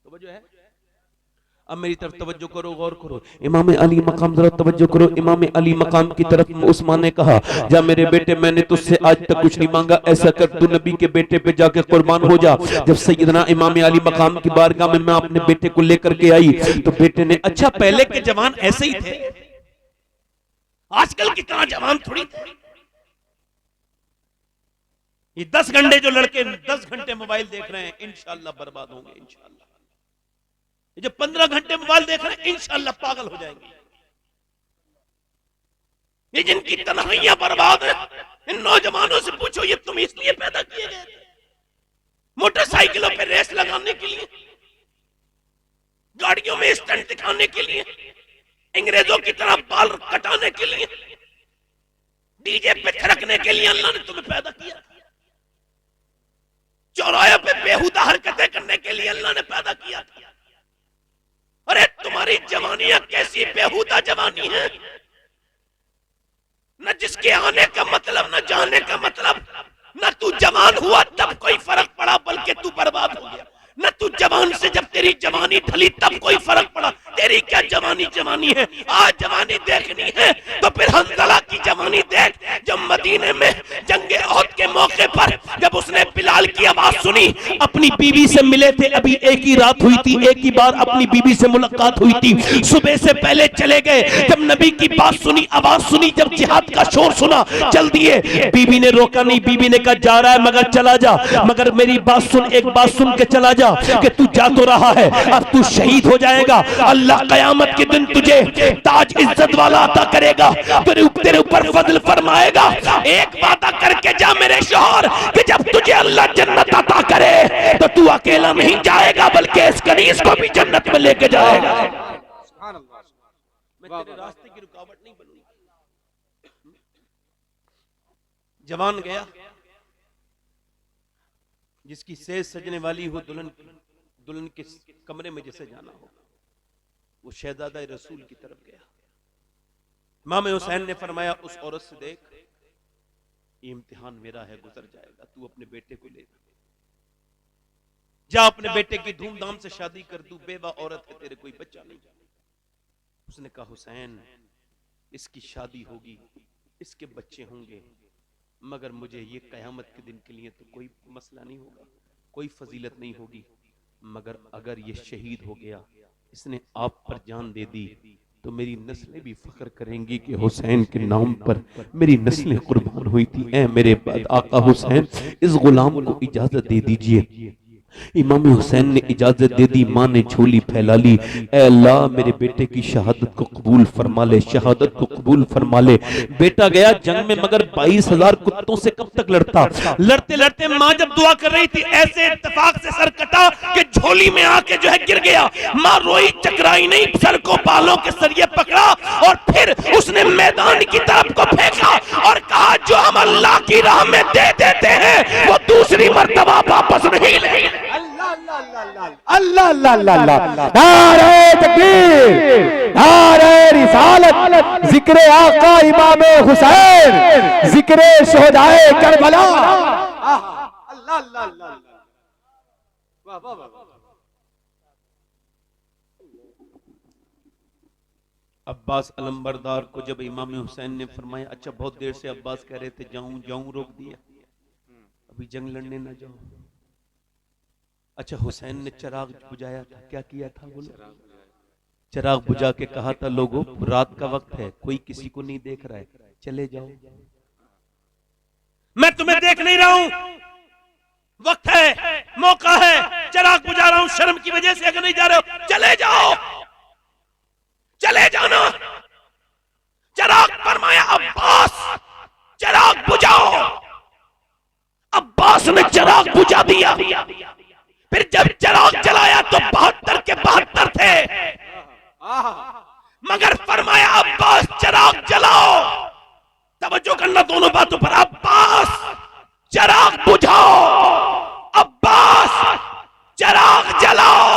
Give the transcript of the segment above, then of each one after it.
तवज्जो है? अब मेरी तरफ तवज्जो करो, गौर करो। इमाम अली मकाम जरा तवज्जो करो। इमाम अली मकाम की तरफ उस्मान ने कहा, जा मेरे बेटे, मैंने तुझसे आज तक कुछ नहीं मांगा, ऐसा कर तू नबी के बेटे पे जाके कुर्बान हो जा। जब सैयदना इमाम अली मकाम की बारगाह में मैं अपने बेटे को लेकर के आई तो बेटे ने, अच्छा पहले के जवान ऐसे ही थे, आजकल की तरह जवान थोड़ी थे। ये 10 घंटे जो लड़के 10 घंटे मोबाइल देख रहे हैं, इंशाअल्लाह बर्बाद होंगे। इंशाअल्लाह ये जो 15 घंटे मोबाइल देख रहे हैं, इंशाअल्लाह पागल हो जाएंगे। ये जिनकी तन्हाइयां बर्बाद है, इन नौजवानों से पूछो ये तुम इसलिए पैदा किए गए थे, मोटरसाइकिलों पे रेस लगाने के लिए, गाड़ियों में स्टंट दिखाने के लिए, अंग्रेजों की तरह बाल कटाने के लिए, डीजे पे थिरकने के लिए अल्लाह ने तुम्हें पैदा किया। चौराहे पे बेहुदा हरकतें करने के लिए अल्लाह ने पैदा किया था। अरे तुम्हारी जवानियां कैसी बेहुदा जवानी है, न जिसके आने का मतलब न जाने का मतलब। न तू जवान हुआ तब कोई फर्क पड़ा, बल्कि तू बर्बाद हो गया। न तू जवान से जब तेरी जवानी ढली तब कोई फर्क पड़ा। तेरी क्या जवानी जवानी है। आज जवानी देखनी है तो फिर हंज़ला की जवानी देख, जो मदीने में जंगे ओहद के मौके पर जब उसने बिलाल की आवाज सुनी, अपनी बीवी से मिले थे, अभी एक ही रात हुई थी, एक ही बार अपनी बीवी से मुलाकात हुई थी, सुबह से पहले चले गए। जब नबी की बात सुनी, आवाज सुनी, जब जिहाद का शोर सुना, चल दिए। बीवी ने रोका नहीं, बीवी ने कहा जा रहा है मगर चला जा, मगर मेरी बात सुन, एक बात सुन के चला जा कि तू जा तो रहा है, अब तू शहीद हो जाएगा। अल्लाह कयामत के दिन तुझे ताज इज्जत वाला अता करेगा, तेरे ऊपर फजल फरमाएगा। एक वादा करके जा मेरे शौहर कि जब तुझे अल्लाह जन्नत अता करे तो तू अकेला नहीं जाएगा, बल्कि इस कनीज को भी जन्नत में लेके जाएगा। मैं तेरे रास्ते की रुकावट नहीं बनूंगी। जवान गया, जिसकी सेज सजने वाली हो, दुल्हन के कमरे में जैसे जाना हो, वो शहजादा रसूल की तरफ गया। इमाम हुसैन ने फरमाया, उस औरत से देख, ये इम्तिहान मेरा है, गुजर जाएगा, तू अपने बेटे को ले जा, अपने बेटे की धूमधाम से शादी कर, तू बेवा औरत है, तेरे कोई बच्चा नहीं। उसने कहा, हुसैन इसकी शादी होगी, इसके बच्चे होंगे, मगर मुझे ये कयामत के दिन के लिए तो कोई मसला नहीं होगा, कोई फजीलत नहीं होगी, मगर अगर ये शहीद हो गया, इसने आप पर जान दे दी, तो मेरी नस्लें भी फख्र करेंगी कि हुसैन के नाम पर मेरी नस्लें कुर्बान हुई थी। ऐ मेरे बाद आका हुसैन, इस गुलाम को इजाजत दे दीजिए। इमाम हुसैन ने इजाजत दे दी। माँ ने झोली फैला ली, ऐ अल्लाह मेरे बेटे की शहादत को कबूल फरमा ले, शहादत को कबूल फरमा ले। बेटा गया जंग में, मगर 22,000 कुत्तों से कब तक लड़ता। लड़ते लड़ते माँ जब दुआ कर रही थी, ऐसे इत्तेफाक से सर कटा कि झोली में आके जो है गिर गया। माँ रोई, चकराई नहीं, सर को बालों के सरिये पकड़ा और फिर उसने मैदान की तरफ को फेंका और कहा, जो हम अल्लाह की राह में दे देते हैं वो दूसरी मर्तबा वापस नहीं लेंगे। अल्लाह अल्लाह अल्लाह, नारे तकबीर, नारे रिसालत, जिक्र आका इमाम हुसैन, जिक्र शोहदाए करबला। अल्लाह अल्लाह अल्लाह, वाह वाह वाह। अब्बास अलंबरदार को जब इमाम हुसैन ने फरमाया, अच्छा बहुत देर से अब्बास कह रहे थे जाऊं जाऊं, रोक दिया, अभी जंग लड़ने ना जाओ। अच्छा हुसैन ने चिराग बुझाया था, क्या किया था बोलो? चिराग बुझा के कहा था, लोगों रात का वक्त है, कोई किसी को नहीं देख रहा है, चले जाओ, मैं तुम्हें देख नहीं रहा हूं, वक्त है, मौका है, चिराग बुझा रहा हूं, शर्म की वजह से अगर नहीं जा रहे हो चले जाओ, चले जाना। चिराग फरमाया, अब्बास चिराग बुझाओ। अब्बास ने चिराग बुझा दिया। फिर जब चिराग जलाया तो 72 के 72 थे, मगर फरमाया, अब्बास चिराग जलाओ। तवज्जो करना दोनों बातों पर, अब्बास चिराग बुझाओ, अब्बास चिराग जलाओ।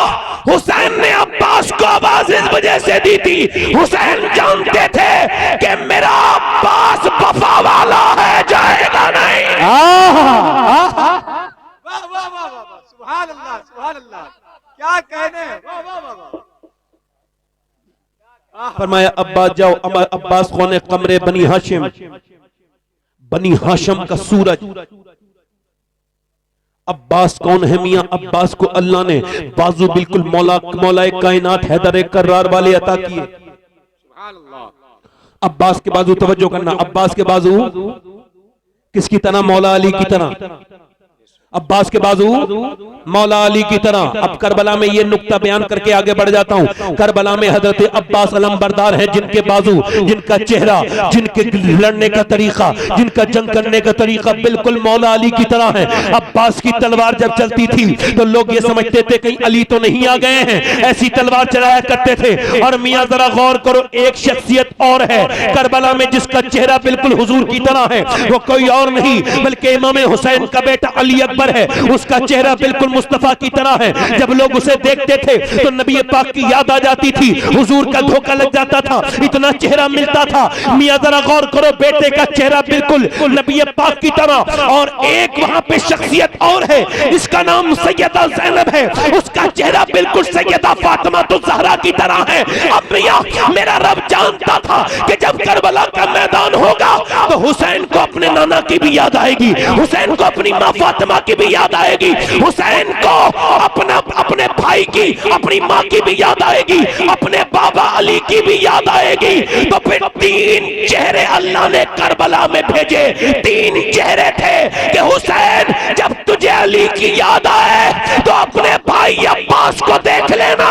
हुसैन ने अब्बास को आवाज इस वजह से दी थी, हुसैन जानते थे कि मेरा अब्बास वफा वाला है, जाएगा नहीं। वाह वाह वाह वाह, सुभान अल्लाह सुभान अल्लाह। क्या कहने। वाह वाह वाह वाह। फरमाया अब्बास जाओ, अब्बास कौन है? कमरे बनी हाशिम, बनी हाशिम का सूरज। अब्बास कौन है मियां? अब्बास को अल्लाह ने बाजू बिल्कुल मौलाए कायनात हैदर कर्रार वाले अता किए। अब्बास के बाजू, तवज्जो करना, अब्बास के बाजू किसकी तरह? मौला अली की तरह। अब्बास के बाजू मौला अली की तरह। अब करबला में ये नुक्ता बयान करके आगे बढ़ जाता हूं। करबला में हजरत अब्बास अलमबरदार हैं, जिनके बाजू, जिनका चेहरा, जिनके लड़ने का तरीका, जिनका जंग करने का तरीका बिल्कुल मौला अली की तरह है। अब्बास की तलवार जब चलती थी तो लोग ये समझते थे कहीं अली तो नहीं आ गए हैं, ऐसी तलवार चलाया करते थे। और मियां जरा गौर करो, एक शख्सियत और है करबला में जिसका चेहरा बिल्कुल हुजूर की तरह है। वो कोई और नहीं बल्कि इमाम हुसैन का बेटा अली अकबर है। उसका चेहरा बिल्कुल मुस्तफा की तरह है। जब लोग उसे देखते थे तो नबी पाक की याद आ जाती थी, हुजूर का धोखा लग जाता था, इतना चेहरा मिलता था। मियां जरा गौर करो, बेटे का चेहरा बिल्कुल नबी पाक की तरह। और एक वहां पे शख्सियत और है, इसका नाम सैयदा ज़ैनब है, उसका चेहरा बिल्कुल सैयदा फातिमा तो ज़हरा की तरह है। अब मियां, मेरा रब जानता था कि जब करबला का मैदान होगा तो हुसैन को अपने नाना की भी याद आएगी, हुसैन को अपनी मां फातिमा की भी याद आएगी, हुसैन को अपने भाई की, अपनी मां की भी याद आएगी, अपने बाबा अली की भी याद आएगी। तो फिर तीन चेहरे अल्लाह ने करबला में भेजे। तीन चेहरे थे कि हुसैन, जब तुझे अली की याद आए तो अपने भाई अब्बास को देख लेना,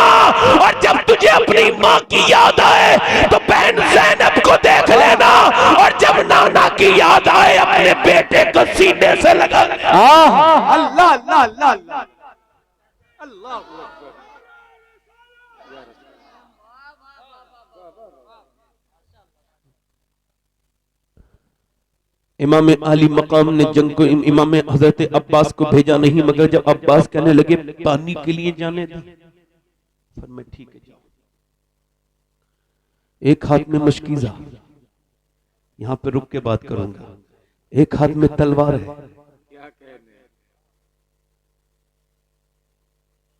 और जब तुझे अपनी मां की याद आए तो बहन ज़ैनब को देख लेना, और जब नाना की याद आए अपने बेटे को सीने से लगा। अल्लाह अल्लाह अल्लाह अल्लाह अल्लाह अकबर। इमाम आली मकाम ने जंग को इमाम हजरत अब्बास को भेजा नहीं, मगर जब अब्बास कहने लगे पानी के लिए जाने दी, फिर मैं ठीक है जाऊं। एक हाथ में मशकीजा, यहां पे रुक के बात करूंगा, एक हाथ में तलवार है,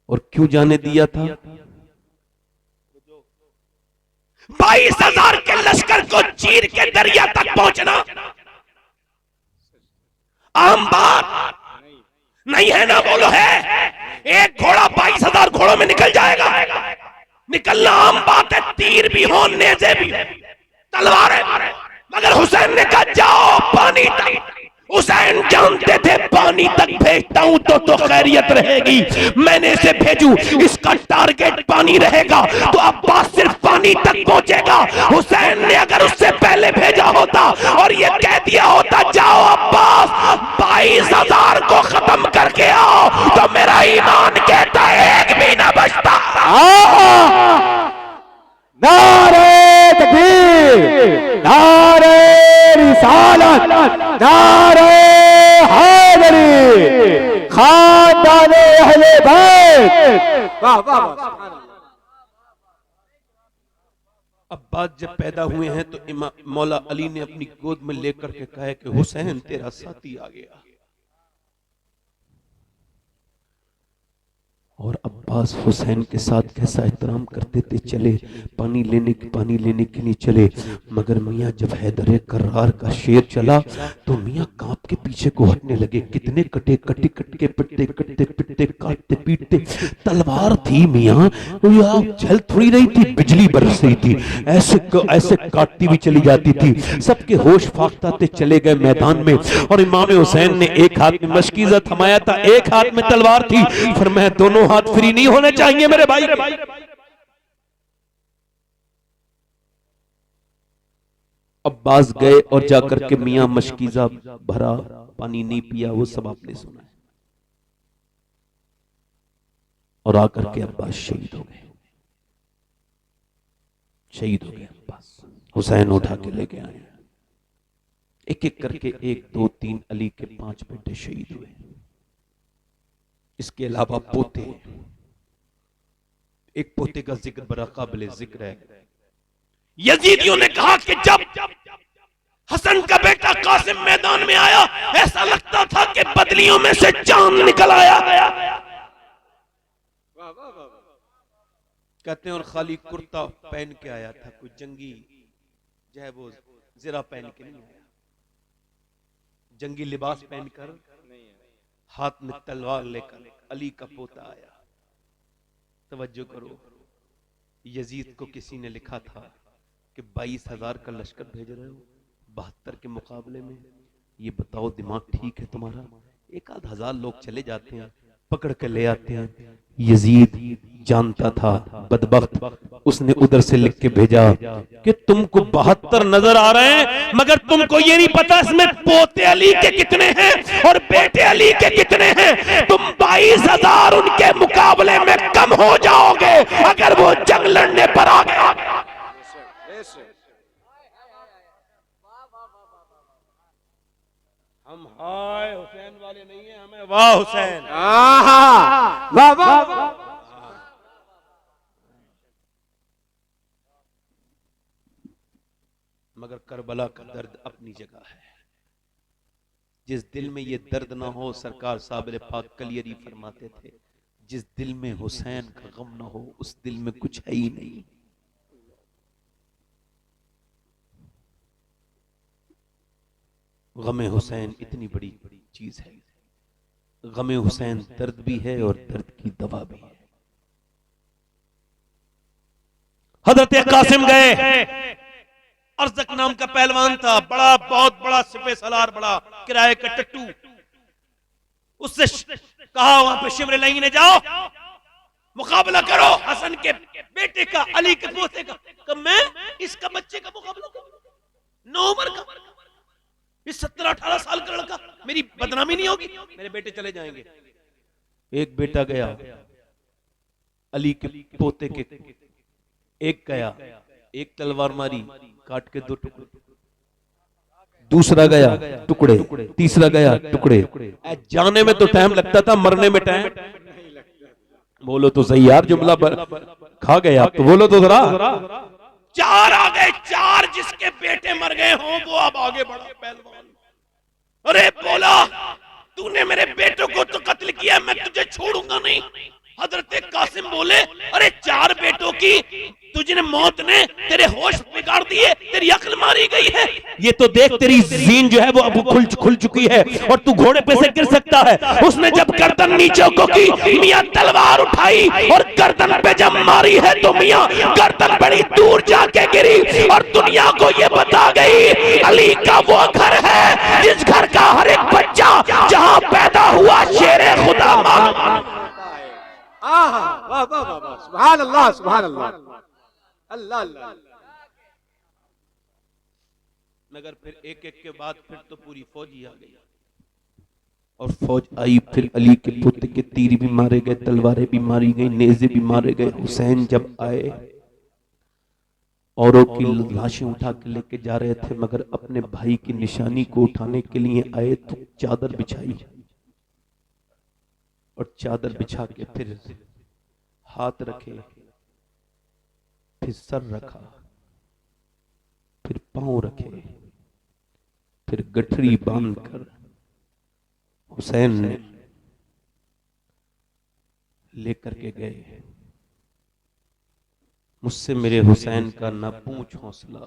और क्यों जाने दिया था? 22,000 के लश्कर को चीर के दरिया तक पहुंचना आम बात नहीं है ना, बोलो है। एक घोड़ा 22,000 घोड़ों में निकल जाएगा, निकलना आम बात है। तीर भी हो, नेज़े भी, तलवार है, मगर हुसैन ने कहा जाओ पानी तक। हुसैन जानते थे पानी तक भेजता हूं तो खैरियत रहेगी, मैंने इसे भेजू, इसका टारगेट पानी रहेगा तो अब्बास सिर्फ पानी तक पहुंचेगा। हुसैन ने अगर उससे पहले भेजा होता और ये कह दिया होता जाओ अब्बास 22,000 को खत्म करके आओ, तो मेरा ईमान कहता है एक भी ना बचता। नारे तकबीर, नारे रिसालत, नारे हैदरी, खानदाने अहले बैत। वाह वाह वाह। अब्बास जब पैदा हुए हैं तो इमाम मौला अली ने अपनी गोद में लेकर के कहा कि हुसैन तेरा साथी आ गया। और अब्बास हुसैन के साथ कैसा एहतराम करते थे, चले पानी लेने के लिए चले, मगर मियाँ जब हैदर कर्रार का शेर चला तो मियाँ कांप के पीछे को हटने लगे। कितने कटे कटे कटके पिटते कटते पिटते काटते पीटते, तलवार थी मियाँ, चल थोड़ी रही थी, बिजली बरस रही थी, ऐसे काटती भी चली जाती थी। सबके होश फाख्ताते चले गए मैदान में, और इमाम हुसैन ने एक हाथ में मशकीज़ा थमाया था, एक हाथ में तलवार थी। फरमाया दोनों हाथ फ्री नहीं होने चाहिए मेरे भाई। अब्बास गए और जाकर के मियां मशकीज़ा भरा, पानी नहीं पिया, वो सब आपने सुना है। और आकर के अब्बास शहीद हो गए, शहीद हो गए अब्बास। हुसैन उठा के लेके आए, एक एक करके 1 2 3 अली के 5 बेटे शहीद हुए। इसके अलावा पोते, एक पोते का जिक्र बड़ा काबिल जिक्र है। यजीदियों ने कहा कि जब हसन का बेटा कासिम मैदान में आया, ऐसा लगता था कि बदलियों में से चांद निकल आया। कहते हैं और खाली कुर्ता पहन के आया था, कोई जंगी जो है वो ज़रा पहन के नहीं आया, जंगी लिबास पहनकर, हाथ में तलवार लेकर अली का पोता आया। तवज्जो करो, यजीद को किसी ने लिखा था कि 22,000 का लश्कर भेज रहे हो 72 के मुकाबले में, ये बताओ दिमाग ठीक है तुम्हारा? 1,000 लोग चले जाते हैं, पकड़ के ले आते हैं। यजीद जानता था बदबख्त, उसने उधर से लिख के भेजा कि तुमको 72 नजर आ रहे हैं, मगर तुमको ये नहीं पता इसमें पोते अली के कितने हैं और बेटे अली के कितने हैं। तुम 22,000 उनके मुकाबले में कम हो जाओगे अगर वो जंग लड़ने पर आ गया। हम हाय हुसैन वाले नहीं है, हमें वाह हुसैन। वाह वाह। मगर करबला का दर्द अपनी जगह है। जिस दिल में ये दर्द ना हो, सरकार साबिर पाक कलियरी फरमाते थे, जिस दिल में हुसैन का गम ना हो उस दिल में कुछ है ही नहीं। गमे हुसैन इतनी बड़ी चीज है। गमे हुसैन दर्द भी है और दर्द की दवा भी है। हजरत कासिम गए, अरज़क नाम का पहलवान था, बड़ा बहुत बड़ा सिपह सलार, बड़ा किराए का टट्टू। उससे कहा वहां पे शिमर लाइन जाओ, मुकाबला करो हसन के बेटे का, अली के पोते का। कि मैं इसका बच्चे का मुकाबला करूं, 9 उम्र का, इस 17-18 साल का लड़का, मेरी बदनामी नहीं होगी, मेरे बेटे चले जाएंगे। एक बेटा गया अली के पोते के, एक गया, एक तलवार मारी, काट के 2 टुकड़े, दूसरा गया टुकड़े, तीसरा गया टुकड़े। जाने में तो टाइम लगता था, मरने में टाइम बोलो तो सही यार, जुमला खा गए आप तो बोलो तो जरा। 4 आ गए, 4 जिसके बेटे मर गए हों वो अब आगे बढ़ा पहलवान। अरे बोला तूने मेरे बेटों को तो कत्ल किया, मैं तुझे छोड़ूंगा नहीं। हजरत कासिम बोले अरे 4 बेटों की तुझे मौत ने तेरे होश बिगाड़ दिए, तेरी अक्ल मारी गई है। ये तो देख तेरी जीन जो है वो अब खुल चुकी है और तू घोड़े पे से गिर सकता है। उसने जब गर्दन नीचे को की, मियां तलवार उठाई और गर्दन पे जब मारी है तो मियां गर्दन बड़ी दूर जाके गिरी और दुनिया को ये बता गई अली का वो घर है जिस घर का हर एक बच्चा जहां पैदा हुआ शेरे खुदा मालूम। वाह वाह वाह, सुभान अल्लाह सुभान अल्लाह, अल्लाह अल्लाह। मगर फिर एक एक के बाद फिर तो पूरी फौज ही आ गई और फौज आई, फिर अली के पुत्र के तीर भी मारे गए, तलवारें भी मारी गई, नेज़े भी मारे गए। हुसैन जब आए औरों की लाशें उठा के लेके जा रहे थे, मगर अपने भाई की निशानी को उठाने के लिए आए तो चादर बिछाई और चादर बिछा के फिर हाथ रखे, फिर सर रखा, फिर पांव रखे, फिर गठरी बांधकर हुसैन ने लेकर के गए। मुझसे मेरे हुसैन का ना पूछ हौसला,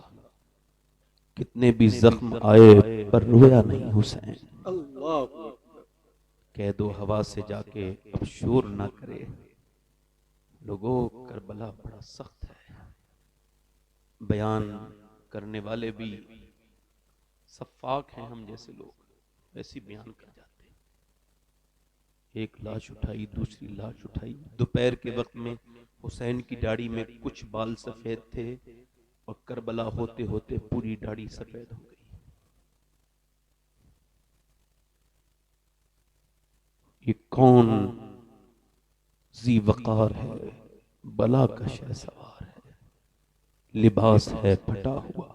कितने भी जख्म आए पर रोया नहीं हुसैन। कह दो हवा से जाके अब शोर ना करे, लोगों करबला बड़ा सख्त है। बयान करने वाले भी सफाक हैं, हम जैसे लोग ऐसी बयान कर जाते हैं। एक लाश उठाई, दूसरी लाश उठाई। दोपहर के वक्त में हुसैन की दाढ़ी में कुछ बाल सफेद थे और करबला होते होते पूरी दाढ़ी सफेद हो गई। ये कौन जी वकार है, बला का शहसवार है, लिबास है फटा हुआ,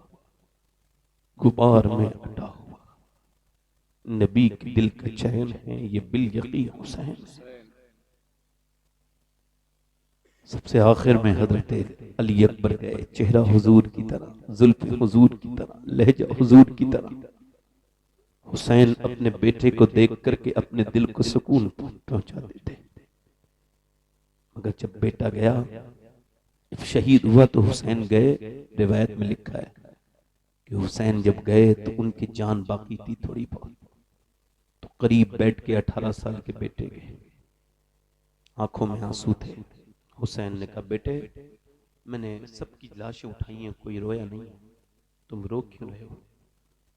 गुबार में अटा हुआ, नबी के दिल का चैन है ये बिल यकीन हुसैन। सबसे आखिर में हजरत अली अकबर गए, चेहरा हुजूर की तरह, जुल्फ हुजूर की तरह, लहजा हुजूर की तरह। हुसैन अपने बेटे को देख करके अपने दिल को सुकून पहुंचा देते, मगर जब बेटा गया, शहीद हुआ तो हुसैन गए। रिवायत में लिखा है कि हुसैन जब गए तो उनकी जान बाकी थी थोड़ी बहुत, तो करीब बैठ के 18 साल के बेटे गए, आंखों में आंसू थे। हुसैन ने कहा, बेटे मैंने सबकी लाशें उठाई हैं, कोई रोया नहीं, तुम रो क्यों रहे हो?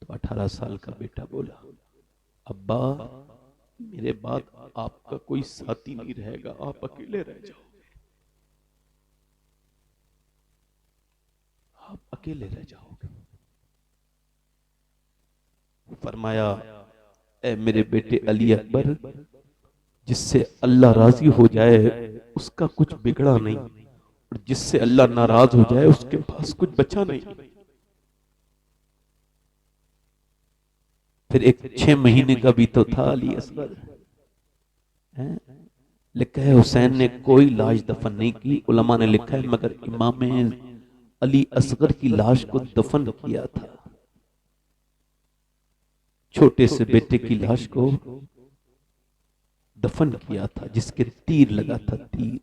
तो 18 साल का बेटा बोला, अब्बा मेरे बाद आपका कोई साथी नहीं रहेगा, आप अकेले रह जाओगे, आप अकेले रह जाओगे। फरमाया, ए मेरे बेटे अली अकबर, जिससे अल्लाह राजी हो जाए उसका कुछ बिगड़ा नहीं, और जिससे अल्लाह नाराज हो जाए उसके पास कुछ बचा नहीं। फिर एक 6 महीने का भी तो था अली असगर, लिखा है हुसैन ने कोई लाश दफन नहीं की। उलमा ने लिखा है मगर इमाम अली असगर की लाश को दफन किया था, छोटे से बेटे की लाश को दफन किया था, जिसके तीर लगा था, तीर।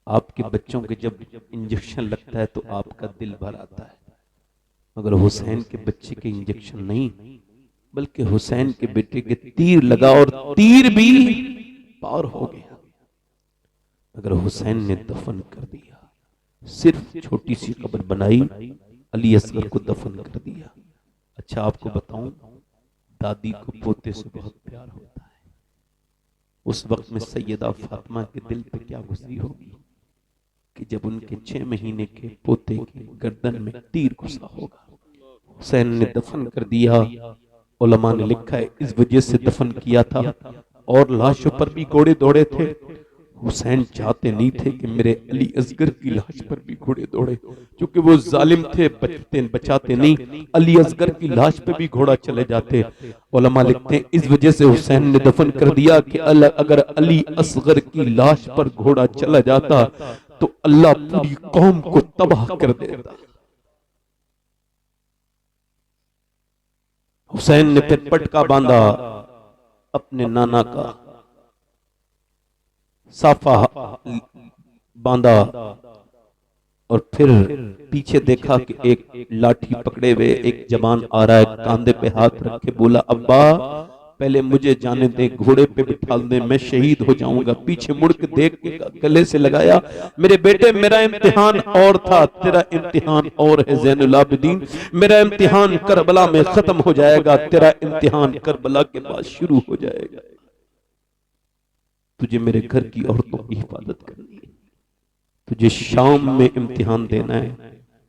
आपके बच्चों के जब इंजेक्शन लगता है तो आपका दिल भर आता है, मगर हुसैन के बच्चे के इंजेक्शन नहीं, बल्कि हुसैन के बेटे के तीर लगा और तीर भी पार हो गया, मगर हुसैन ने दफन कर दिया। सिर्फ छोटी सी कब्र बनाई, अली असगर को दफन कर दिया। अच्छा आपको बताऊं, दादी को पोते से बहुत प्यार होता है। उस वक्त में सैयदा फातिमा के दिल पे क्या गुजरी होगी कि जब उनके 6 महीने के पोते की गर्दन में तीर घुसा होगा। हुसैन ने दफन कर दिया। उलमा ने लिखा है इस वजह से दफन किया था, और लाशों पर भी घोड़े दौड़े थे। हुसैन चाहते नहीं थे कि मेरे अली असगर की लाश पर भी घोड़े दौड़े, क्योंकि वो जालिम थे, बचाते नहीं। अली असगर की लाश पे भी घोड़ा चले जाते। उलमा लिखते हैं इस वजह से हुसैन ने दफन कर दिया कि अगर अली असगर की लाश पर घोड़ा चला जाता तो अल्लाह पूरी कौम को तबाह कर देता। हुसैन ने फिर पटका बांधा अपने नाना का, साफा बांधा, और फिर पीछे देखा कि एक लाठी पकड़े हुए एक जवान आ रहा है, कांधे पे हाथ रख के बोला, अब्बा पहले मुझे जाने दे, घोड़े पे बिठा दे, मैं शहीद हो जाऊंगा। पीछे मुड़ के देख के गले से लगाया, मेरे बेटे मेरा इम्तिहान और था, तेरा इम्तिहान और है ज़ैनुल आबिदीन। मेरा इम्तिहान करबला में खत्म हो जाएगा, तेरा इम्तिहान करबला के बाद शुरू हो जाएगा। तुझे मेरे घर की औरतों की हिफाजत करनी है, तुझे शाम में इम्तिहान देना है,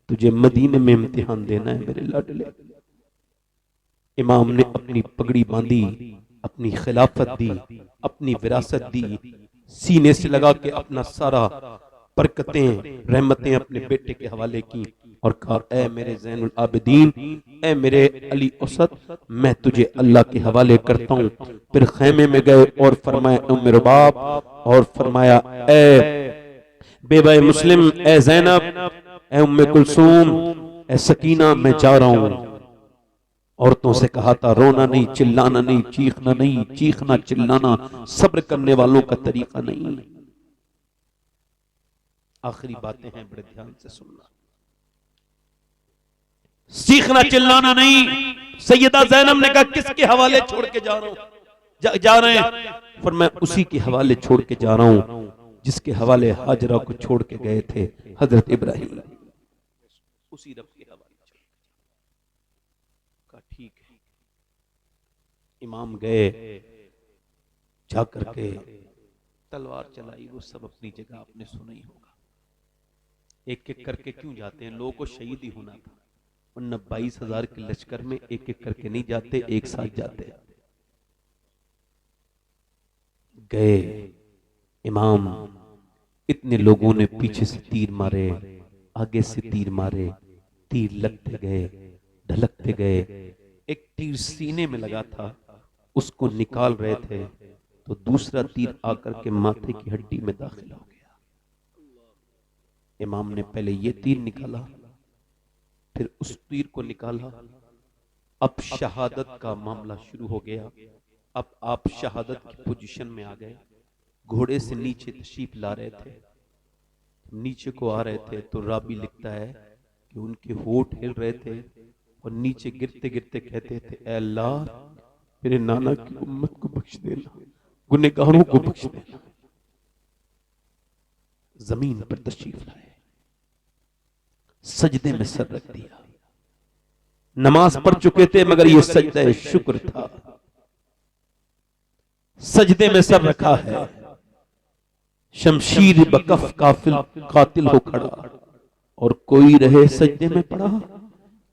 तुझे मदीने में इम्तिहान देना है मेरे लाडले। इमाम ने अपनी पगड़ी बांधी, अपनी खिलाफत दी, अपनी विरासत दी, सीने से लगा के अपना सारा बरकतें रहमतें अपने बेटे के हवाले की और कहा, ऐ मेरे ज़ैनुल आबिदीन, ऐ मेरे अली औसत, मैं तुझे अल्लाह के हवाले करता हूँ। फिर खैमे में गए और फरमाया, उम्मे रुबाब, और फरमाया, ऐ बेबा मुस्लिम, ऐ ज़ैनब, ऐ उम्मे कुलसूम, ऐ सकीना, मैं जा रहा हूँ। औरतों से कहा था, रोना नहीं, चिल्लाना नहीं, चीखना नहीं, चीखना चिल्लाना सब्र करने वालों का तरीका नहीं। आखिरी बातें हैं, बड़े ध्यान से सुनना। चीखना चिल्लाना नहीं। सैयदा ज़ैनब ने कहा, किसके हवाले छोड़ के जा रहा हूं, जा रहे हैं? पर मैं उसी के हवाले छोड़ के जा रहा हूं जिसके हवाले हाजरा को छोड़ के गए थे हजरत इब्राहिम, उसी रब के हवाले। ठीक है। इमाम गए, जाकर के तलवार चलाई, वो सब अपनी जगह आपने सुना ही होगा। एक एक करके क्यों जाते हैं? लोगों को शहीद ही होना था, वरना 22,000 के लश्कर में एक एक करके नहीं जाते, एक साथ जाते। गए इमाम, इतने लोगों ने पीछे से तीर मारे, आगे से तीर मारे, तीर लगते गए, ढलकते गए। एक तीर सीने में लगा था, उसको निकाल रहे थे तो दूसरा तीर आकर के माथे की हड्डी में दाखिल हो गया। इमाम ने पहले ये तीर निकाला, फिर उस तीर को निकाला। अब शहादत का मामला शुरू हो गया। अब आप शहादत की पोजीशन में आ गए। घोड़े से नीचे तशरीफ ला रहे थे, नीचे को आ रहे थे तो राबी लिखता है कि उनके होठ हिल रहे थे और नीचे गिरते गिरते कहते थे, ऐ अल्लाह मेरे नाना की उम्मत को बख्श देना, गुनहगारों को बख्श देना। जमीन पर तशरीफ लाए, सजदे में सर रख दिया। नमाज पढ़ चुके थे मगर ये सजदा शुक्र था। सजदे में सर रखा है, शमशीर बकफ काफिल कातिल हो खड़ा और कोई रहे सजदे में पड़ा।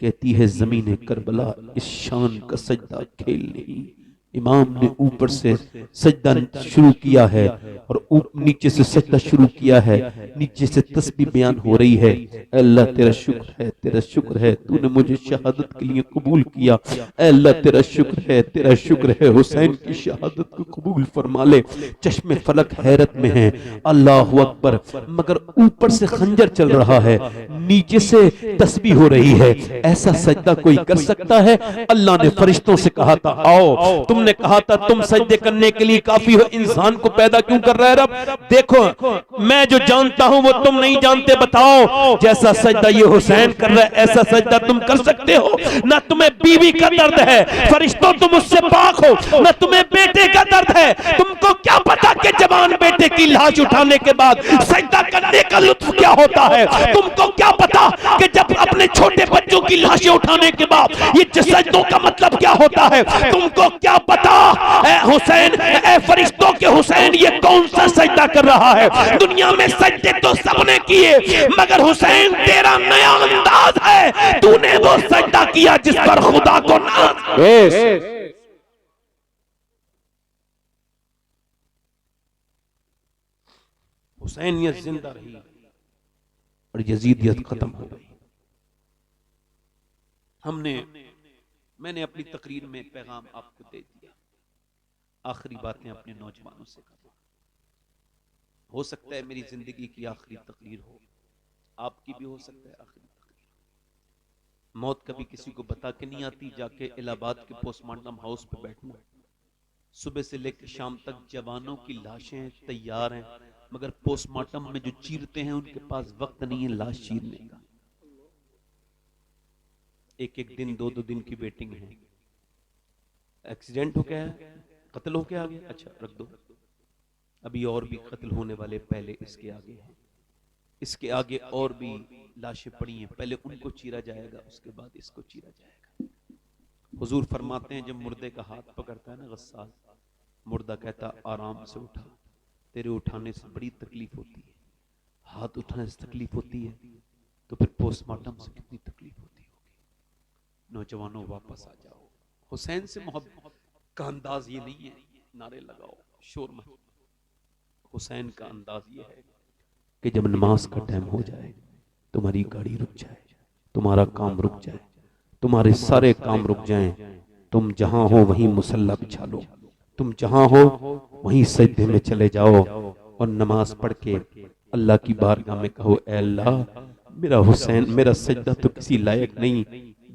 कहती है जमीन करबला इस शान का सजदा खेल नहीं। इमाम ने ऊपर से सजदा शुरू किया है और नीचे से सजदा शुरू किया है, नीचे से तस्बीह बयान हो रही है। अल्लाह तेरा शुक्र है, तेरा शुक्र है, तूने मुझे शहादत के लिए कबूल किया। अल्लाह तेरा शुक्र है, तेरा शुक्र है, हुसैन की शहादत को कबूल फरमा ले। चश्मे फलक हैरत में है, अल्लाह अकबर। मगर ऊपर से खंजर चल रहा है, नीचे से तस्बीह हो रही है। ऐसा सजदा कोई कर सकता है? अल्लाह ने फरिश्तों से कहा था, आओ, तुमने कहा था तुम सजदे करने के लिए काफी हो, इंसान को पैदा क्यों कर रहा है रब? देखो मैं जो जानता हूं वो तुम नहीं जानते, बताओ जैसा सजदा ये हुसैन कर रहा है ऐसा सजदा तुम कर सकते हो? ना तुम्हें बीवी का दर्द है, फरिश्तों तुम उससे पाक हो, ना तुम्हें बेटे का दर्द है। तुमको क्या पता कि जवान बेटे की लाश उठाने के बाद सजदा करने का लुत्फ क्या होता है? तुमको क्या पता कि जब अपने छोटे बच्चों की लाशें उठाने के बाद ये सजदों का मतलब क्या होता है? तुमको क्या पता ऐ हुसैन, ऐ फरिश्तों के हुसैन ये कौन सा सजदा कर रहा है? दुनिया में सजदे तो सबने किए मगर हुसैन तेरा नया अंदाज है, तूने वो सजदा किया जिस पर खुदा को नाज। हुसैनियत जिंदा रही और यजीदियत खत्म हो गई। मैंने अपनी तकरीर में पैगाम आपको दे दिया। आखिरी बातें अपने नौजवानों से करूं। हो सकता है मेरी जिंदगी की आखिरी तकरीर हो, आपकी भी हो सकता है आखिरी तकरीर। मौत कभी किसी को बता के नहीं आती। जाके इलाहाबाद के पोस्टमार्टम हाउस पे बैठना, सुबह से लेकर शाम तक जवानों की लाशें तैयार हैं मगर पोस्टमार्टम में जो चीरते हैं उनके पास वक्त नहीं है लाश चीरने का। एक एक दिन, दो दो दिन की वेटिंग है। एक्सीडेंट हो गया है, कत्ल हो गया, अच्छा रख दो। अभी और भी कत्ल होने वाले पहले इसके आगे हैं, इसके आगे और भी लाशें पड़ी हैं, पहले उनको चीरा जाएगा उसके बाद इसको चीरा जाएगा। हुजूर फरमाते हैं जब मुर्दे का हाथ पकड़ता है ना गस्साल, मुर्दा कहता आराम से उठा, तेरे उठाने से बड़ी तकलीफ होती है, हाथ उठाने से तकलीफ होती है तो फिर पोस्टमार्टम से कितनी तकलीफ होती होगी। नौजवानों वापस आ जाओ। हुसैन से मोहब्बत का अंदाज ये नहीं है नारे लगाओ शोर मत। हुसैन का अंदाज ये है कि जब नमाज का टाइम हो जाए तुम्हारी गाड़ी रुक जाए, तुम्हारा काम रुक जाए, तुम्हारे सारे काम रुक जाएं, तुम जहां हो वहीं मुसल्ला बिछा लो, तुम जहां हो वहीं सजदे में चले जाओ और नमाज पढ़ के अल्लाह की बारगाह में कहो, ऐ अल्लाह मेरा हुसैन, मेरा सजदा तो किसी लायक नहीं,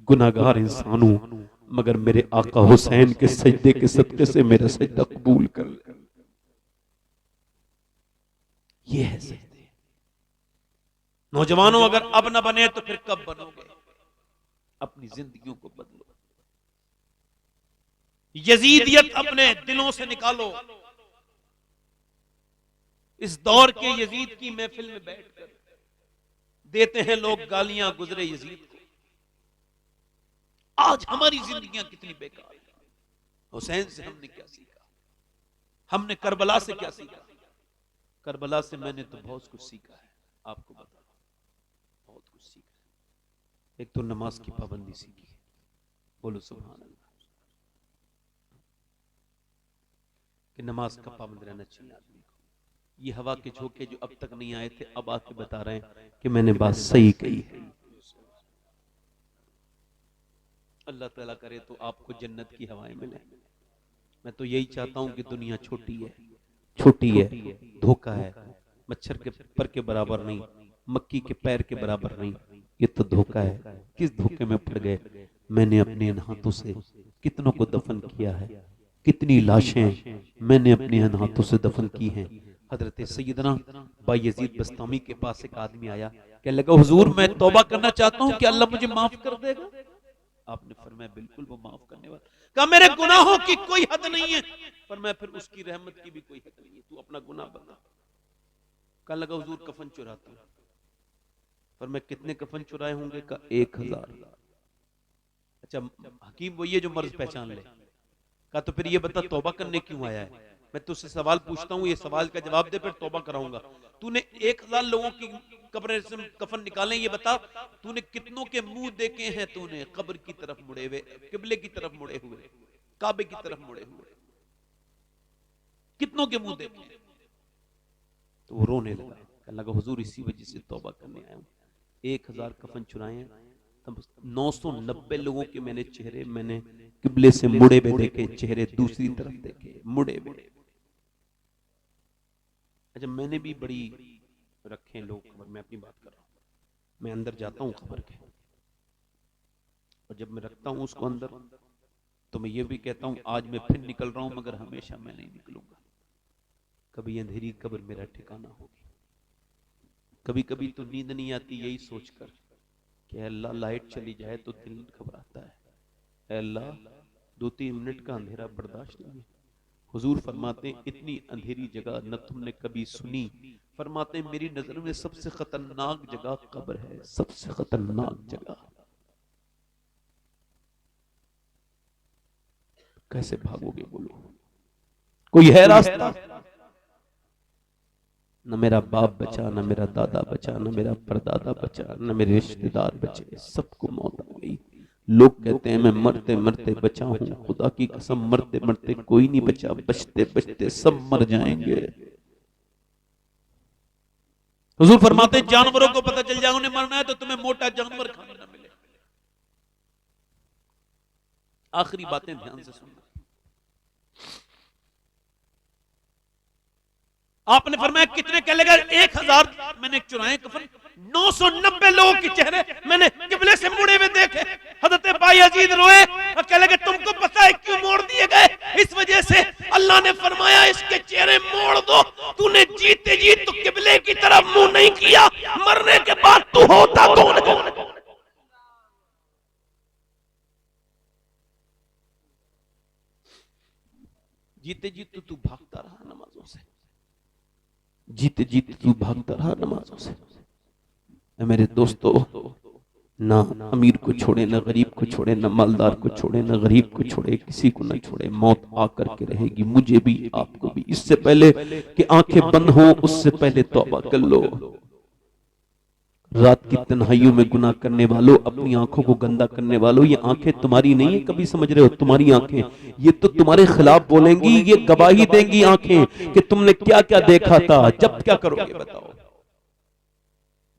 गुनाहगार इंसान हूं, मगर मेरे आका हुसैन के सजदे के सदके से मेरा सजदा कबूल कर ले। ये है सजदे। नौजवानों अगर अब ना बने तो फिर कब बनोगे? अपनी जिंदगियों को बदलो, यजीदियत अपने दिलों से निकालो। इस दौर के यजीद की महफिल में बैठकर देते हैं लोग गालियां गुजरे यजीद को। आज हमारी जिंदगियां कितनी बेकार है। हुसैन से हमने क्या सीखा? हमने करबला से क्या सीखा? करबला से मैंने तो बहुत कुछ सीखा है, आपको बता, बहुत कुछ सीखा है। एक तो नमाज की पाबंदी सीखी है, बोलो सुभान अल्लाह, कि नमाज का पाबंद रहना चाहिए आदमी को। ये हवा के झोंके जो अब तक नहीं आए थे अब आके बता रहे हैं कि मैंने बात सही कही है। अल्लाह ताला करे तो आपको जन्नत की हवाएं मिले। मैं तो यही चाहता हूं कि दुनिया छोटी है, छोटी है, धोखा है, मच्छर के पर के बराबर नहीं, मक्की के पैर के बराबर नहीं, ये तो धोखा है। किस धोखे में पड़ गए? मैंने अपने इन हाथों से कितनों को दफन किया है, कितनी लाशें मैंने अपने इन हाथों से दफन की हैं। हजरत सैयदना बायजीद बस्तामी के पास एक आदमी आया, कहने लगा हुजूर मैं तौबा करना चाहता हूँ, क्या अल्लाह मुझे माफ कर देगा? आपने फरमाया बिल्कुल वो माफ करने वाला। कहा मेरे गुनाहों की कोई हद नहीं है। फरमाया फिर उसकी रहमत की भी कोई हद नहीं है, तू अपना गुनाह बता। कहने लगा हुजूर कफन चुराता हूं। फरमाया कितने कफन चुराए होंगे? का 1000। अच्छा हकीम वो ये जो मर्ज पहचान ले। कहा तो फिर ये बता तौबा करने क्यों आया है? मैं तुझसे सवाल पूछता हूँ, ये सवाल का जवाब दे, फिर तौबा कराऊंगा। तूने 1000 लोगों की कब्र से कफन निकाले, ये बता तूने कितनों के मुंह देखे हैं? तूने कब्र की तरफ मुड़े हुए, किबले की तरफ मुड़े हुए, काबे की तरफ मुड़े हुए, कितनों के मुंह देखे? तो वो रोने लगा, कहने लगा हुजूर इसी वजह से तौबा करने आया हूँ। 1000 कफन चुराए हैं, तब 990 लोगों के मैंने चेहरे मैंने किबले से मुड़े हुए देखे, चेहरे दूसरी तरफ देखे, मुड़े हुए। अच्छा मैंने भी बड़ी रखे लोग खबर, मैं अपनी बात कर रहा हूँ। मैं अंदर जाता हूँ खबर के, और जब मैं रखता हूँ उसको अंदर, तो मैं ये भी कहता हूँ आज मैं फिर निकल रहा हूँ, मगर हमेशा मैं नहीं निकलूंगा। कभी अंधेरी कब्र मेरा ठिकाना होगी। कभी कभी तो नींद नहीं आती यही सोचकर कि अल्लाह लाइट चली जाए तो दिल घबराता है, अल्लाह 2-3 मिनट का अंधेरा बर्दाश्त नहीं है। हुजूर फरमाते इतनी अंधेरी जगह न तुमने कभी सुनी। फरमाते मेरी नजर में सबसे खतरनाक जगह कब्र है, सबसे खतरनाक जगह। कैसे भागोगे बोलो? कोई है रास्ता? न मेरा बाप बचा, न मेरा दादा बचा, न मेरा परदादा बचा, न मेरे रिश्तेदार बचे, सबको मौत आ गई। लोग कहते हैं मैं मरते मरते बचा हूं, खुदा की कसम मरते मरते कोई नहीं बचा, बचते बचते सब मर जाएंगे। हुजूर फरमाते जानवरों को पता चल जाए उन्हें मरना है तो तुम्हें मोटा जानवर खाने न मिले। आखिरी बातें ध्यान से सुनना। आपने फरमाया कितने? कह लेगा 1000 मैंने चुराए कफन, 990 लोगों के चेहरे मैंने किबले से मुड़े हुए देखे। हजरत बायजीद रोए और कह लगे तुमको पता है क्यों मोड़ दिए गए? इस वजह से अल्लाह ने फरमाया इसके चेहरे मोड़ दो। तूने जीते जी तो किबले की तरफ मुंह नहीं किया, मरने के बाद तू होता कौन है? जीते जी तो तू भागता रहा नमाजों से, जीते जीते तू भागता रहा नमाजों से। मेरे दोस्तों, ना अमीर को छोड़े, ना गरीब को छोड़े, ना मालदार को छोड़े, ना गरीब को छोड़े, किसी को ना छोड़े। मौत आकर के रहेगी, मुझे भी आपको भी। इससे पहले कि आंखें बंद हो उससे पहले तौबा कर लो। रात की तन्हाइयों में गुनाह करने वालों, अपनी आंखों को गंदा करने वालों, ये आंखें तुम्हारी नहीं है, कभी समझ रहे हो? तुम्हारी आंखें ये तो तुम्हारे खिलाफ बोलेंगी, ये गवाही देंगी आंखें कि तुमने क्या क्या देखा था। जब क्या करोगे बताओ?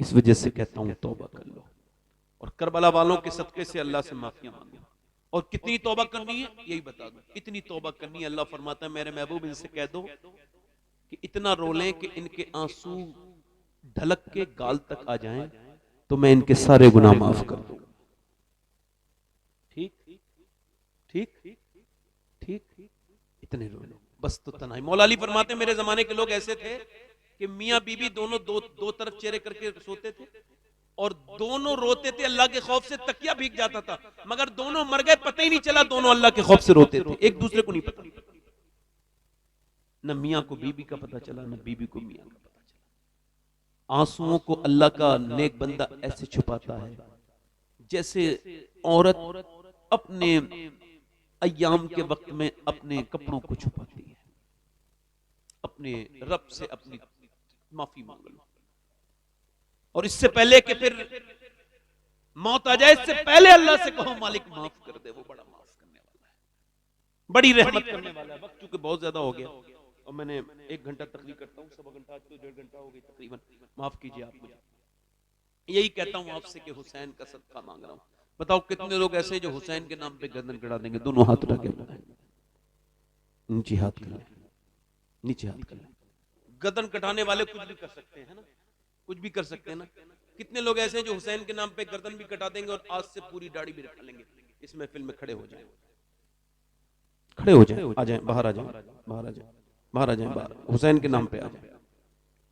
इस वजह से कहता हूं तौबा कर लो, और करबला वालों के सदके से अल्लाह से माफिया मांगो। और कितनी तौबा करनी है यही बता दो, इतनी तौबा करनी है। अल्लाह फरमाता है मेरे महबूब इनसे कह दो कि इतना रोलें कि इनके आंसू ढलक के गाल तक आ जाएं, तो मैं इनके सारे गुनाह माफ कर दूं। ठीक ठीक ठीक, इतने रो लो बस। तो तनाई मौला अली फरमाते मेरे जमाने के लोग ऐसे थे कि मियां बीबी दोनों दो तरफ चेहरे करके सोते थे, और दोनों रोते थे अल्लाह के खौफ से, तकिया भीग जाता था, मगर दोनों मर गए पता ही नहीं चला, दोनों अल्लाह के खौफ से रोते थे, एक दूसरे को नहीं पता। न मियां को बीबी का पता चला, न बीबी को मियां का पता चला। आंसुओं को अल्लाह का नेक बंदा ऐसे छुपाता है जैसे औरत अपने अय्याम के वक्त में अपने कपड़ों को छुपाती है। अपने रब से अपनी माफी मांग लो, और इससे पहले कि फिर मौत आ जाए, इससे पहले अल्लाह से कहो मालिक माफ कर दे, वो बड़ा माफ करने वाला है, बड़ी रहमत करने वाला है। वक्त चूंकि बहुत ज्यादा हो गया और मैंने 1 घंटा तकरीर करता हूँ, 1.25 घंटा, आज तो 1.5 घंटा हो गई तकरीबन, माफ कीजिए आप मुझे। यही कहता हूँ आपसे कि हुसैन का सदका मांग रहा हूँ। बताओ कितने लोग ऐसे जो हुसैन के नाम पे गर्दन कड़ा देंगे? दोनों हाथ उठा के बताएं, नीचे हाथ कर, नीचे हाथ कर। गर्दन कटाने वाले कुछ भी कर सकते हैं ना, कुछ भी कर सकते हैं ना। कितने लोग ऐसे हैं जो हुसैन के नाम पे गर्दन भी कटा देंगे और आज से पूरी दाढ़ी भी रखा लेंगे, इस महफिल में खड़े हो जाएंगे। खड़े हो जाए, आ जाए, बाहर आ जाए, बाहर आ जाए, बाहर आ जाए, बाहर हुसैन के नाम पे आ जाए।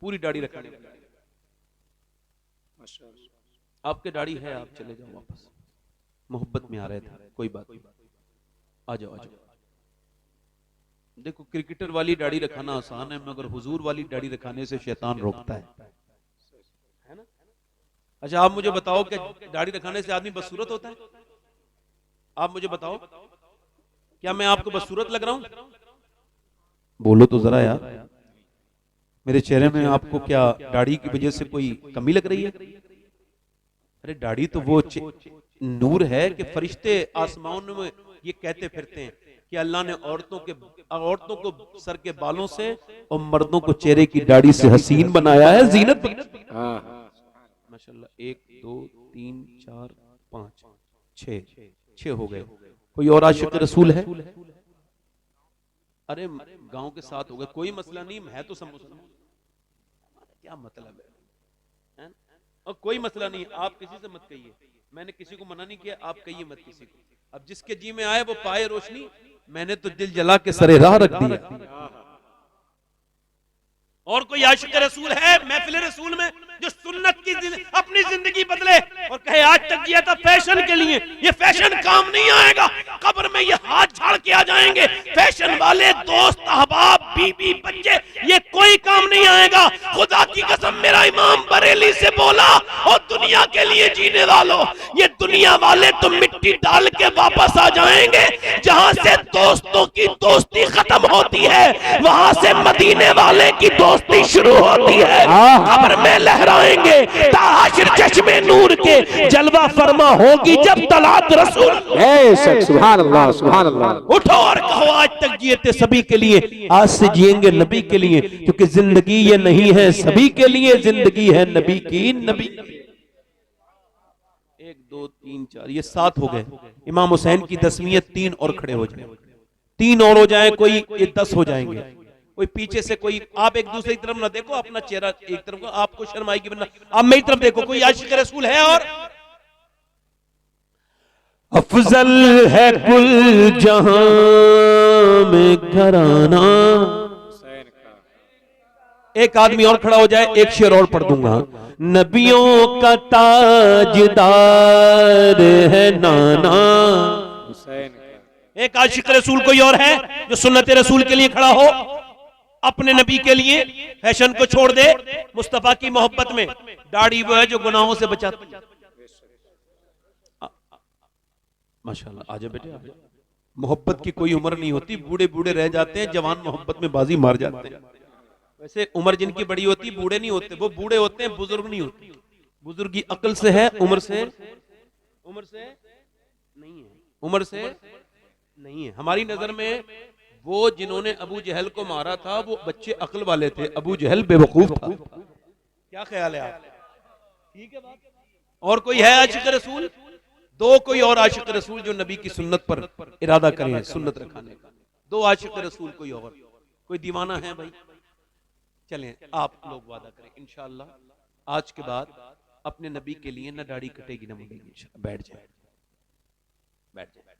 पूरी दाढ़ी रखने वाले आपके दाढ़ी है, आप चले जाओ वापस। मोहब्बत में आ रहे थे, कोई बात नहीं, आ जाओ, आ जाओ। देखो क्रिकेटर वाली दाढ़ी रखाना आसान है, मगर हुजूर वाली दाढ़ी रखाने से शैतान रोकता है ना। अच्छा आप मुझे बताओ कि दाढ़ी रखाने से आदमी बदसूरत होता है? आप मुझे बताओ, क्या मैं आपको बदसूरत लग रहा हूं? बोलो तो जरा यार, मेरे चेहरे में आपको क्या दाढ़ी की वजह से कोई कमी लग रही है? अरे दाढ़ी तो वो नूर है कि फरिश्ते आसमान में ये कहते फिरते हैं कि अल्लाह ने औरतों को सर के बालों से और मर्दों को चेहरे की दाढ़ी से हसीन बनाया है, जीनत। माशाल्लाह, 1 2 3 4 5 6 हो गए। कोई और आशिक रसूल है? अरे गांव के साथ हो गए, कोई मसला नहीं है तो सब मुसलमान, क्या मतलब है? और कोई मसला नहीं, आप किसी से मत कहिए, मैंने किसी को मना नहीं किया, आप कहिए मत किसी को। अब जिसके जी में आए वो पाए रोशनी, मैंने तो दिल जला के सरे राह रख दिया। और कोई आशिक रसूल है महफिल रसूल में जो सुन्नत की अपनी जिंदगी बदले और कहे आज तक जिया था फैशन के लिए, ये फैशन काम नहीं आएगा, कब्र में ये हाथ झाड़ के आ जाएंगे। फैशन वाले दोस्त, अहबाब, बीबी, बच्चे, ये कोई काम नहीं आएगा। खुदा की कसम, मेरा इमाम बरेली से बोला, और दुनिया के लिए जीने वालों, ये दुनिया वाले तो मिट्टी डाल के वापस आ जाएंगे। जहां से दोस्तों की दोस्ती खत्म होती है, वहां से मदीने वाले की दोस्ती शुरू होती है। कब्र में लहराएंगे ताशिर चश्मे नूर के, जलवा फरमा होगी जब तलात रसूल। सुभान अल्लाह, सुभान अल्लाह। उठो और कहो आज तक जिए थे सभी के लिए, आज से जिएंगे नबी के लिए, क्योंकि जिंदगी ये नहीं है सभी के लिए, जिंदगी है नबी की। नबी 1 2 3 4 ये 7 हो गए। इमाम हुसैन की 10वीं है, 3 और खड़े हो जाए, 3 और हो जाए, कोई ये 10 हो जाएंगे। कोई पीछे से कोई, आप एक दूसरे की तरफ ना देखो, अपना चेहरा एक तरफ को, आपको शर्म आएगी वरना आप मेरी तरफ देखो। कोई आशिक रसूल है? और अफजल है कुल जहां में घराना। एक आदमी और खड़ा हो जाए, एक शेर और पढ़ दूंगा। नबियों का ताजदार है नाना। एक आशिक रसूल कोई और है जो सुन्नत रसूल के लिए खड़ा हो, अपने नबी के लिए, फैशन को छोड़ दे, मुस्तफा की मोहब्बत में। दाढ़ी वो है जो गुनाहों से बचाती है। माशाल्लाह, आजा बेटे, आजा। मोहब्बत की कोई उम्र नहीं होती, बूढ़े बूढ़े रह जाते हैं, जवान मोहब्बत में बाजी मार जाते हैं। वैसे उम्र जिनकी बड़ी होती, बूढ़े नहीं होते, वो बूढ़े होते हैं, बुजुर्ग नहीं होते। बुजुर्ग की अकल से है, उम्र से नहीं है, उम्र से नहीं है। हमारी नजर में वो जिन्होंने अबू जहल को मारा था वो बच्चे अकल वाले थे, अबू जहल बेवकूफ था। क्या ख्याल है आप? ठीक है बात। और कोई है आशिक रसूल? 2 कोई और आशिक रसूल जो नबी की सुन्नत पर इरादा करें, सुन्नत रखाने का। 2 आशिक रसूल कोई और, कोई दीवाना है भाई? चलें आप लोग वादा करें, इंशाअल्लाह आज के बाद अपने नबी के लिए ना दाढ़ी कटेगी ना मुड़ेगी। बैठ जाए, बैठ जाए।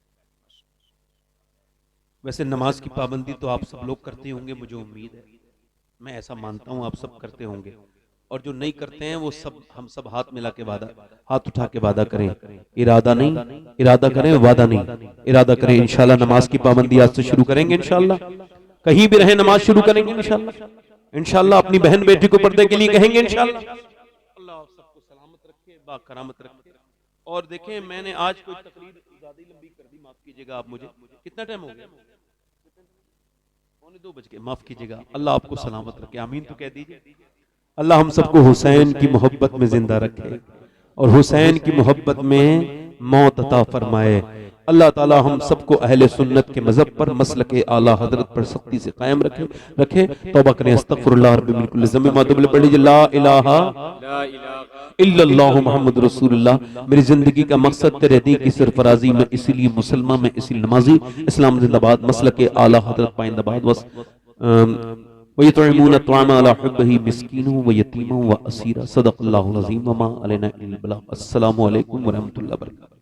वैसे नमाज की पाबंदी तो आप सब लोग करते होंगे, मुझे उम्मीद है, मैं ऐसा मानता हूं आप सब करते होंगे। और जो नहीं करते हैं वो सब, हम सब हाथ मिला के वादा, हाथ उठा के वादा करें, इरादा नहीं, इरादा करें, वादा नहीं, इरादा करें। इंशाल्लाह नमाज की पाबंदी आज से शुरू करेंगे, इंशाल्लाह कहीं भी रहे नमाज शुरू करेंगे, इंशाल्लाह। इंशाल्लाह अपनी बहन बेटी को पर्दे के लिए कहेंगे, इंशाल्लाह। अल्लाह सबको सलामत रखे, बाकरामत रखे। और देखें, मैंने आज कोई तकरीर ज्यादा लंबी कर दी, माफ कीजिएगा आप मुझे। कितना टाइम हो गया? 2 बज गए, माफ कीजिएगा। अल्लाह आपको सलामत रखे, आमीन तो कह दीजिए। अल्लाह हम सबको हुसैन की मोहब्बत में जिंदा रखे और हुसैन की मोहब्बत में मौत अता फरमाए। अल्लाह ताला हम सबको अहले सुन्नत के मजहब पर, मसलक आला हजरत पर सख्ती से कायम रखे। तौबा करें, अस्तगफिरुल्लाह रब्बी मिन कुल्ली ज़ंब मातुब पढ़ लीजिए, ला इलाहा इल्लल्लाहु मुहम्मद रसूलुल्लाह। मेरी जिंदगी का मकसद तेरे दीन की सरफराजी में, इसीलिए मुसलमान में, इसीलिए नमाजी। इस्लाम जिंदाबाद, मसलक आला हजरत पाइंदाबाद। वस वयतुइमून अत्वामा अला हुब्बिही मिस्कीनन व यतीमन व असीरा। सदक़ल्लाहुल अज़ीम व मा अलैना इल्लल बलाग। अस्सलामु अलैकुम व रहमतुल्लाहि व बरकातहू।